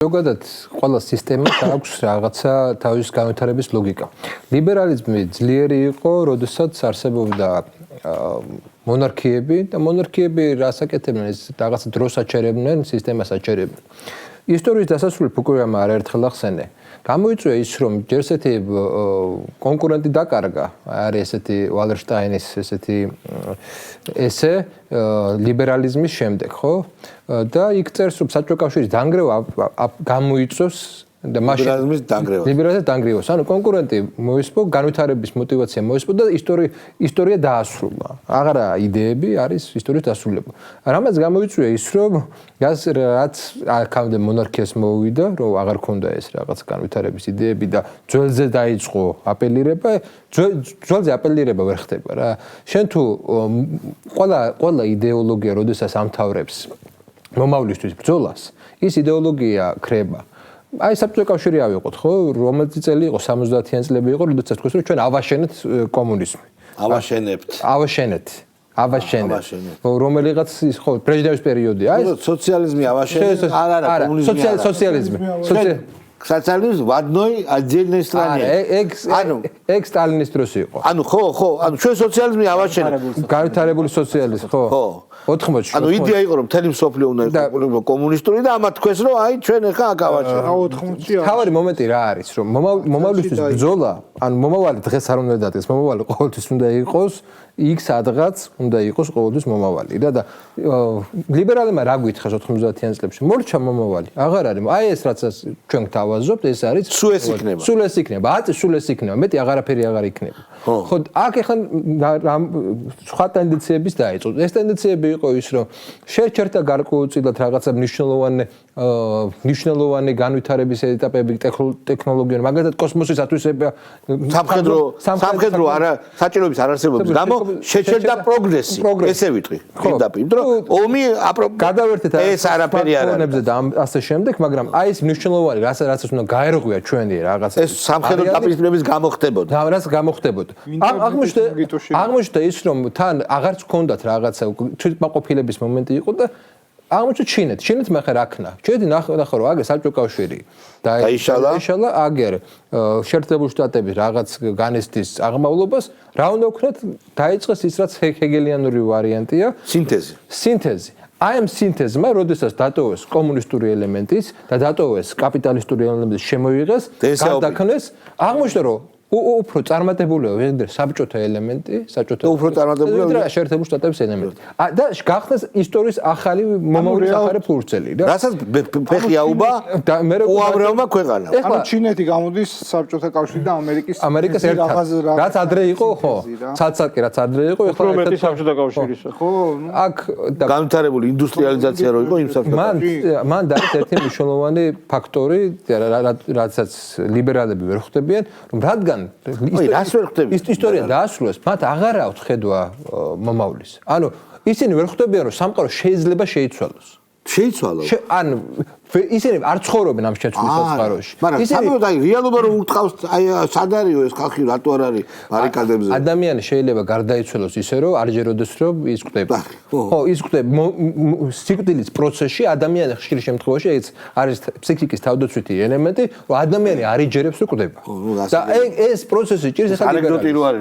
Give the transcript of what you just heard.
ზოგადად ყველა სისტემას აქვს რაღაცა თავის განვითარების ლოგიკა. ლიბერალიზმი ძლიერი იყო, როდესაც არსებობდა მონარქიები და მონარქიები რას აკეთებდნენ, ეს რაღაცა დროს აჩერებდნენ, სისტემას აჩერებდნენ. ისტორიის დასასრულით უკვე არაერთხელ ახსენე. გამოიწვია ის, რომ ჯერ ესეთი კონკურენტი დაკარგა, არის ესეთი ვალერშტაინის ესეთი ესე ლიბერალიზმის შემდეგ, ხო? და იქ წერს, რომ საბჭოთა კავშირის დანგრევა გამოიწვევს და მაშინ ლიბერალიზმის დანგრევას. ანუ კონკურენტი მოისპო, განვითარების мотиваცია მოისპო და ისტორია დაასრულა. აღარა იდეები არის ისტორიის დასრულება. რამაც გამოიწვია ის, რომ რაც აქამდე მონარქიას მოუვიდა, რომ აღარ ქონდა ეს რაღაც განვითარების იდეები და ძველზე დაიწყო აპელირება, ძველზე აპელირება ვერ ხდება რა. შენ თუ ყველა იდეოლოგია, როდესაც ამთავრებს მომავლისთვის ბრძოლას, ის იდეოლოგია ქრება. აი საბჭოთა კავშირი ავიღოთ, ხო? რომელიც წელი იყო 70-იან წლები იყო, როდესაც თქვეს, რომ ჩვენ ავაშენეთ კომუნიზმი. ავაშენეთ. რომელიღაც ის ხო პრეზიდენტის პერიოდი არის. სოციალიზმი ავაშენეთ, არა, კომუნიზმი არა. სოციალიზმი. სოციალიზმი ვადნოი отдельная стране. ეგ სტალინის დროს იყო. ხო, ანუ ჩვენ სოციალიზმი ავაშენეთ. განვითარებული სოციალიზმი, ხო? 80-ში. ანუ იდეა იყო რომ მთელი მსოფლიო უნდა იყოს კომუნისტური და ამათ თქვეს რომ აი ჩვენ ახლა აქ ავაშენეთ. 80-ში. თავარი მომენტი რა არის, რომ მომავლისთვის ბრძოლა, ანუ მომავალი დღეს არ უნდა დადგეს, მომავალი ყოველთვის უნდა იყოს იქ სადღაც უნდა იყოს ყოველთვის მომავალი და ლიბერალებმა რა გვითხრას 90-იან წლებში მორჩა მომავალი აღარ არის აი ეს რაც ჩვენ გთავაზობთ ეს არის სულ ეს იქნება აწი სულ ეს იქნება მეტი აღარაფერი აღარ იქნება ხო აქ ახლა სხვა ტენდენციების დაიწყო ეს ტენდენციები იყო ის რომ შეერჩერდა გარკვეულწილად რაღაცა მნიშვნელოვანი განვითარების ეტაპები ტექნოლოგიური მაგალითად კოსმოსის ათვისება სამხედრო არა საჭიროების არარსებობის გამო შეჩერდა პროგრესი ესე ვიტყვი პირდაპირ რომ ომი გადავერთეთ ეს არაფერი არ არის და ასე შემდეგ მაგრამ აი ეს მნიშვნელოვანი რასაც უნდა გაერღვია ჩვენი რაღაცა ეს სამხედრო დაპირისპირების გამო ხდებოდა და რაც გამოხდებოდა აღმოჩნდა ის რომ თან აღარც ჰქონდათ რაღაცა თვითმაყოფილების მომენტი იყო და აღმოჩნდა ჩინეთმა ხარ აქნა ჩინეთი ნახო რომ აგერ საბჭოთა კავშირი დაიშალა აგერ შეერთებული შტატების რაღაც განესტის აღმავლობას რა უნდა ვქნათ დაიწყეს ის რაც ჰეგელიანური ვარიანტია სინთეზი აი ამ სინთეზმა როდესაც დატოვეს კომუნისტური ელემენტის და დატოვეს კაპიტალისტური ელემენტის შემოიღეს გადაქმნეს აღმოჩნდა რომ უფრო წარმატებულიო ვიდრე საბჭოთა ელემენტი, უფრო წარმატებულიო ვიდრე შეერთებული შტატების ელემენტი. და გახსნეს ისტორიის ახალი მომავლის ახალი ფურცელი და რასაც ფეხი აუბა უამრავმა ქვეყანამ. ანუ ჩინეთი გამოდის საბჭოთა კავშირი და ამერიკის ერთად. რაც ადრე იყო, ხო? ცალ-ცალკე რაც ადრე იყო, ახლა მეტი საბჭოთა კავშირისა, ხო? აქ განვითარებული ინდუსტრიალიზაცია რო იყო იმ საბჭოთა კავშირში. მან დაიწყო ერთი მნიშვნელოვანი ფაქტორი, რაცაც ლიბერალები ვერ ხვდებიან, რომ რადგან ისტორია დაასრულეს, მათ აღარ აქვს ხედვა მომავლის. ანუ ისინი ვერ ხვდებიან, რომ სამყარო შეიძლება შეიცვალოს. ანუ ისინი არ ცხოვრობენ ამ შეცვლის სამყაროში. მაგრამ საბოლოოდ აი რეალობა რომ უთყავს, აი სად არისო ეს ხალხი რატო არ არის ბარიკადებზე? ადამიანი შეიძლება გარდაიცვალოს ისე, რომ არ ჯეროდეს რომ ის ხვდება. ხო, ის ხვდება სიკვდილის პროცესში ადამიანი ხშირ შემთხვევაში ეს არის ფსიქიკის თავდაცვითი ელემენტი, რომ ადამიანი არ იჯერებს რომ ხვდება. და ეს პროცესი ჭირს ახლა ანეკდოტი რო არის